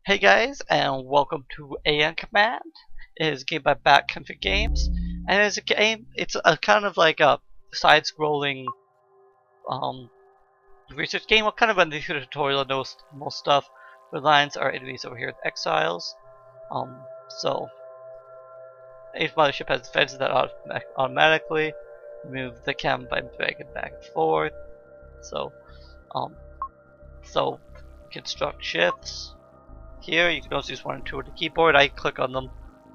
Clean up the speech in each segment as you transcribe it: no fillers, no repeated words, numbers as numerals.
Hey guys, and welcome to Aeon Command. It is a game by Backcountry Games, and it's a game. It's a kind of like a side-scrolling research game. We'll kind of run through the tutorial and most stuff. The lines are enemies over here, the exiles. So each mothership has defenses that automatically move the cam by dragging back and forth. So construct ships. Here you can also use 1 and 2 with the keyboard. I click on them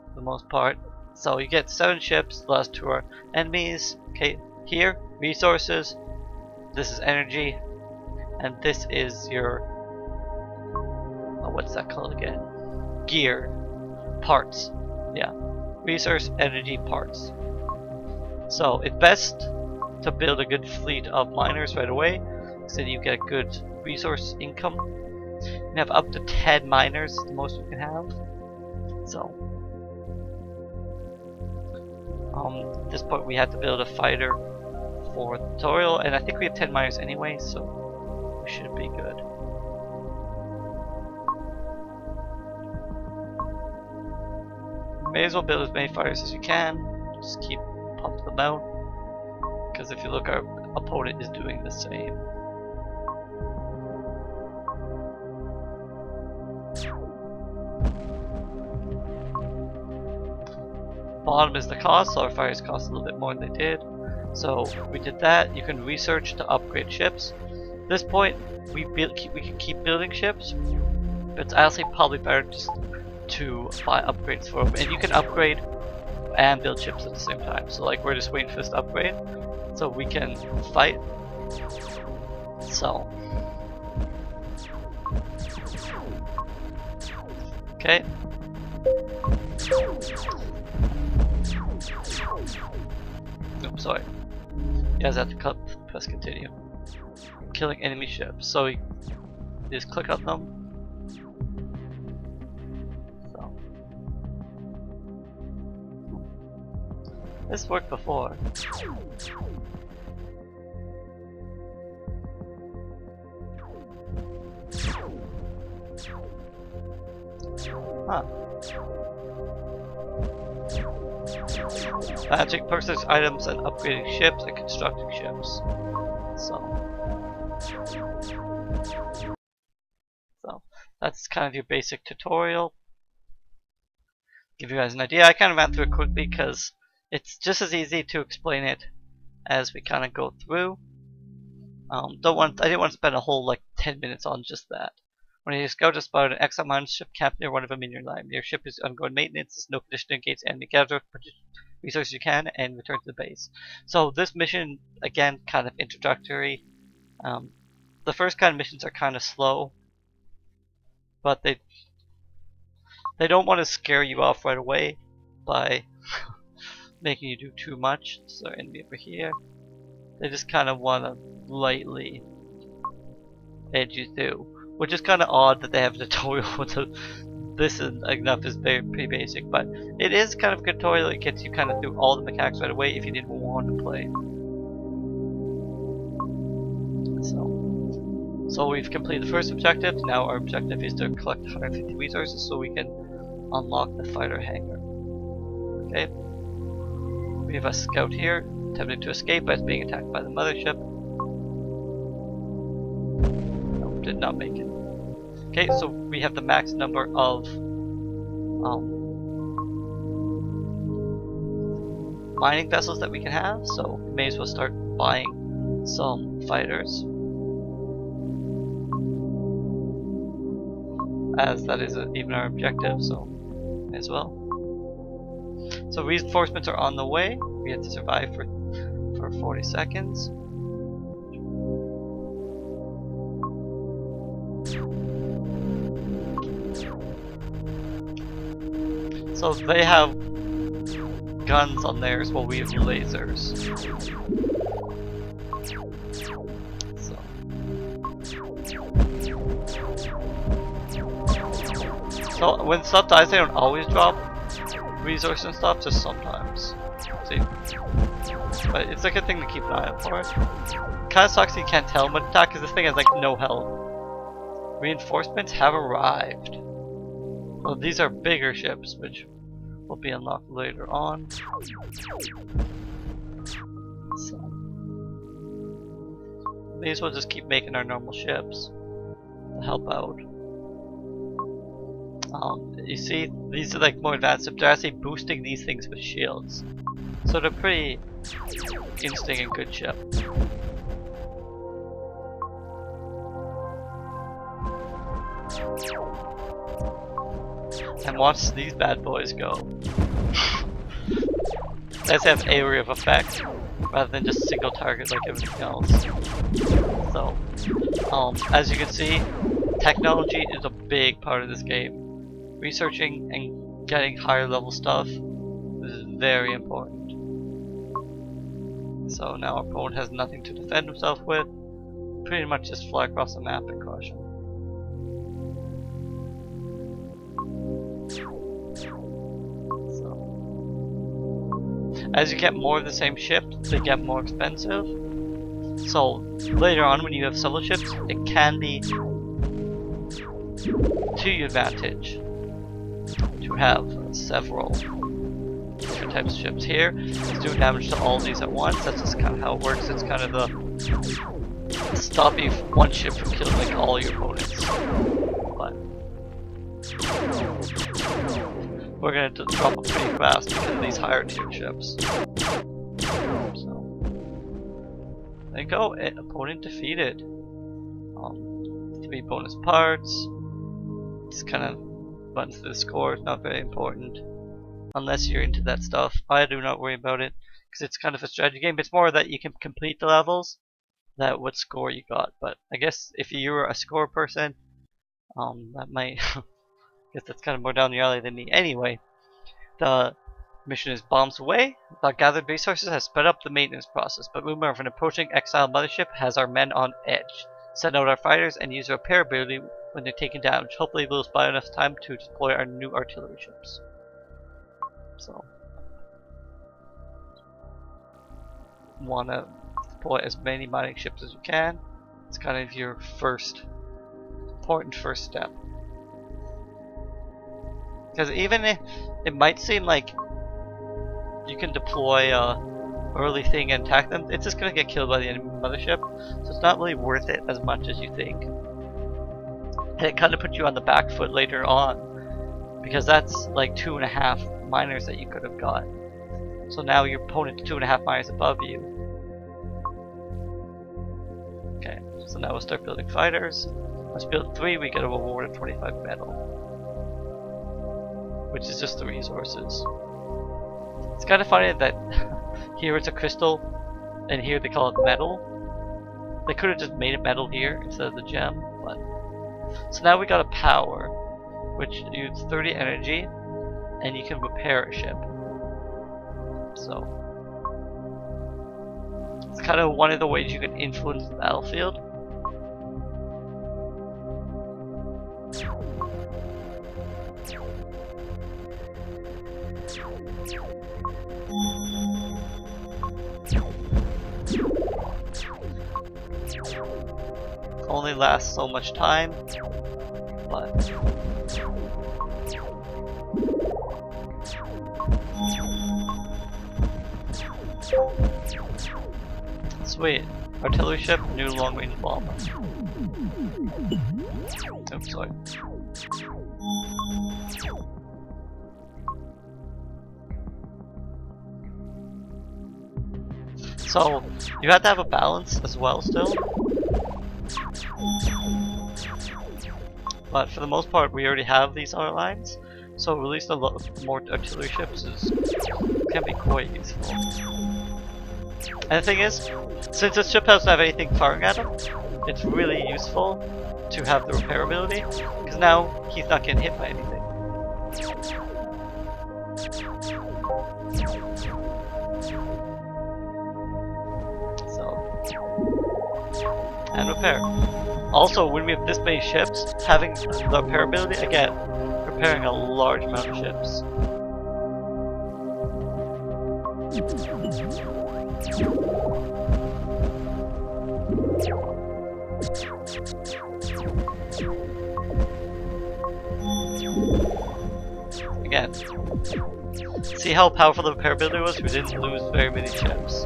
for the most part. So you get 7 ships, the last 2 are enemies. Okay, here, resources, this is energy, and this is your, what's that called again? Gear, parts, yeah, resource, energy, parts. So it's best to build a good fleet of miners right away, so that you get a good resource income. You can have up to 10 miners, the most you can have. So, at this point we had to build a fighter for the tutorial, and I think we have 10 miners anyway, so we should be good. May as well build as many fighters as you can. Just keep pumping them out, because if you look, our opponent is doing the same. Bottom is the cost, so our fighters cost a little bit more than they did. So we did that. You can research to upgrade ships. At this point, we can keep building ships, but it's honestly probably better just to buy upgrades for them. And you can upgrade and build ships at the same time. So like we're just waiting for this to upgrade, so we can fight. So okay. Oops, sorry. You guys have to press continue. Killing enemy ships. So you just click on them. So this worked before. Huh. Magic purchase items and upgrading ships and constructing ships. So that's kind of your basic tutorial. Give you guys an idea. I kind of ran through it quickly because it's just as easy to explain it as we kind of go through. I didn't want to spend a whole like 10 minutes on just that. When you scout a spot, an exile mine ship camped near one of them in your line. Your ship is undergoing maintenance. There's no condition to engage enemy. Gather resources you can and return to the base. So this mission, again, kind of introductory. The first kind of missions are kind of slow, but they don't want to scare you off right away by making you do too much. So enemy over here. They just kind of want to lightly edge you through. Which is kind of odd that they have a tutorial with this enough is pretty basic, but it is kind of a good tutorial. It gets you kind of through all the mechanics right away if you didn't want to play. So we've completed the first objective. Now our objective is to collect 150 resources so we can unlock the fighter hangar. Okay. We have a scout here attempting to escape as being attacked by the mothership. Nope, did not make it. Okay, so we have the max number of mining vessels that we can have, so we may as well start buying some fighters, as that is even our objective, so may as well. So reinforcements are on the way. We have to survive for 40 seconds. So they have guns on theirs while we have lasers. So when stuff dies, they don't always drop resources and stuff, just sometimes. See? But it's like a thing to keep an eye out for. Kinda sucks you can't tell him what to attack because this thing has like no health. Reinforcements have arrived. Well, these are bigger ships, which will be unlocked later on. So, these will just keep making our normal ships to help out. You see, these are like more advanced ships. They're actually boosting these things with shields. So they're pretty interesting and good ship. And watch these bad boys go. Let's have area of effect rather than just single target like everything else. So, as you can see, technology is a big part of this game. Researching and getting higher level stuff is very important. So now our opponent has nothing to defend himself with. Pretty much just fly across the map and crush him. As you get more of the same ship, they get more expensive. So later on when you have solo ships, it can be to your advantage to have several different types of ships. Here, it's doing damage to all these at once. That's just kind of how it works. It's kind of the stopping one ship from killing like all your opponents. But we're gonna drop them pretty fast because of these higher tier ships. So there you go. Opponent defeated. 3 bonus parts. Just kind of runs through the score. It's not very important unless you're into that stuff. I do not worry about it because it's kind of a strategy game. It's more that you can complete the levels, that what score you got. But I guess if you're a score person, that might. I guess that's kind of more down the alley than me. Anyway, the mission is bombs away. The gathered resources has sped up the maintenance process, but rumor of an approaching exile mothership has our men on edge. Send out our fighters and use repair ability when they're taken down. Hopefully we'll buy enough time to deploy our new artillery ships. So, wanna deploy as many mining ships as you can. It's kind of your important first step. Because even if it might seem like you can deploy a early thing and attack them, it's just gonna get killed by the enemy mothership. So it's not really worth it as much as you think. And it kind of puts you on the back foot later on, because that's like 2.5 miners that you could have got. So now your opponent's 2.5 miners above you. Okay, so now we'll start building fighters. Let's build 3, we get a reward of 25 metal, which is just the resources. It's kind of funny that here it's a crystal and here they call it metal. They could have just made it metal here instead of the gem, but so now we got a power which uses 30 energy and you can repair a ship. So it's kind of one of the ways you can influence the battlefield. Only lasts so much time, but sweet. Artillery ship, new long range bomber. Oops, sorry. So you have to have a balance as well still. But for the most part we already have these art lines, so release a lot more artillery ships can be quite useful. And the thing is, since this ship doesn't have anything firing at him, it's really useful to have the repair ability, because now he's not getting hit by anything. And repair. Also, when we have this many ships, having the repair ability, again, repairing a large amount of ships. again. See how powerful the repair ability was? We didn't lose very many ships.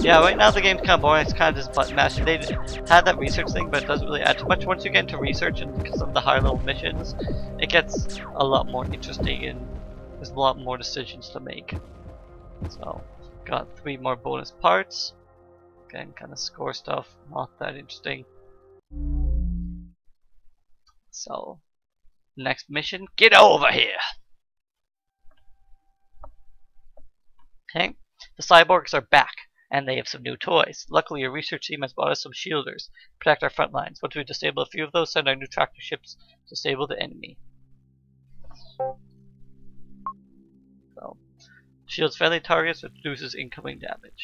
Yeah, right now the game's kind of boring. It's kind of just button mashing. They had that research thing, but it doesn't really add too much. Once you get into research and because of the higher level missions, it gets a lot more interesting and there's a lot more decisions to make. So, got 3 more bonus parts. Again, kind of score stuff, not that interesting. So, next mission, get over here! Okay, the cyborgs are back. And they have some new toys. Luckily, your research team has brought us some shielders to protect our front lines. Once we disable a few of those, send our new tractor ships to disable the enemy. So, shields friendly targets, reduces incoming damage.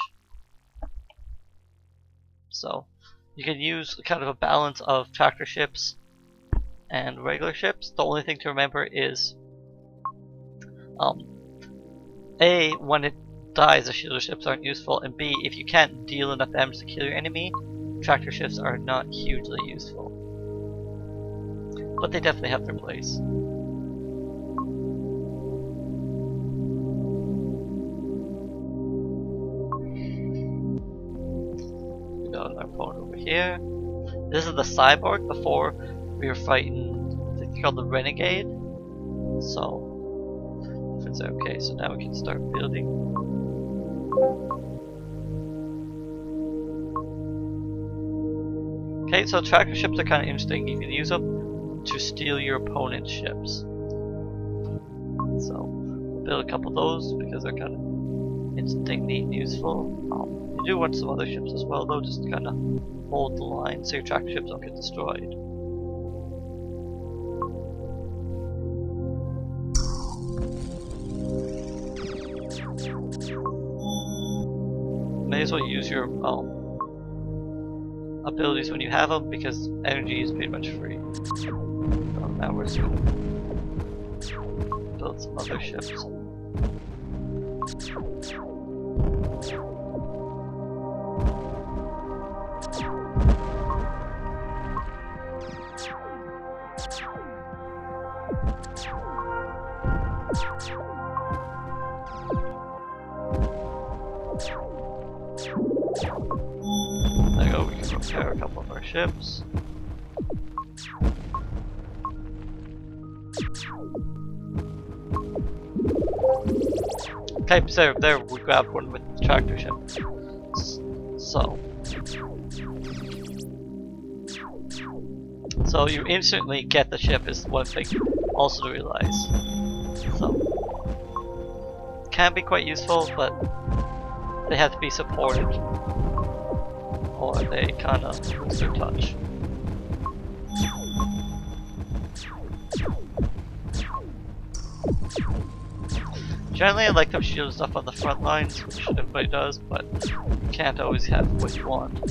So, you can use kind of a balance of tractor ships and regular ships. The only thing to remember is, A, when it dies, the shielder ships aren't useful, and B, if you can't deal enough damage to kill your enemy, tractor ships are not hugely useful. But they definitely have their place. We got our opponent over here. This is the cyborg. Before we were fighting, I think it's called the renegade. So, okay, so now we can start building. Okay, so tractor ships are kind of interesting. You can use them to steal your opponent's ships. So, we'll build a couple of those because they're kind of interestingly useful. You do want some other ships as well, though, just to kind of hold the line so your tractor ships don't get destroyed. May as well use your abilities when you have them because energy is pretty much free. So now we're just going to build some other ships. There you go, we can repair a couple of our ships. Okay, so there we grabbed one with the tractor ship. So you instantly get the ship is one thing also to realize. So can be quite useful, but they have to be supported or they kinda lose their touch. Generally I like to shield stuff on the front lines, which everybody does, but you can't always have what you want.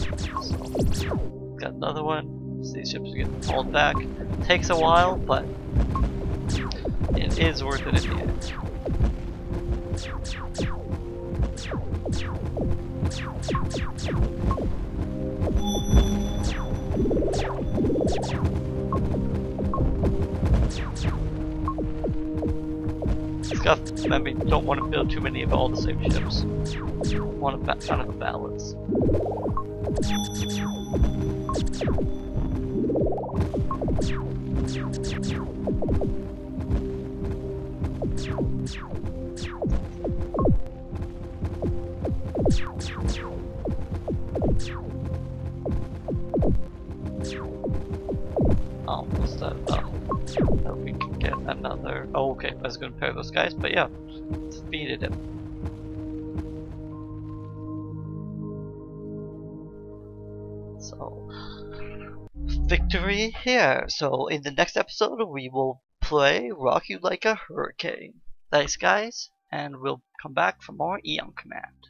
So, got another one. So these ships are getting pulled back. Takes a while, but it is worth it in the end. Remember, you don't want to build too many of all the same ships. You want kind of a balance. Almost that we can get another. Oh, okay, I was going to pair those guys, but yeah, defeated him. So, victory here. So, in the next episode, we will play Rock You Like a Hurricane. Thanks, guys, and we'll come back for more Aeon Command.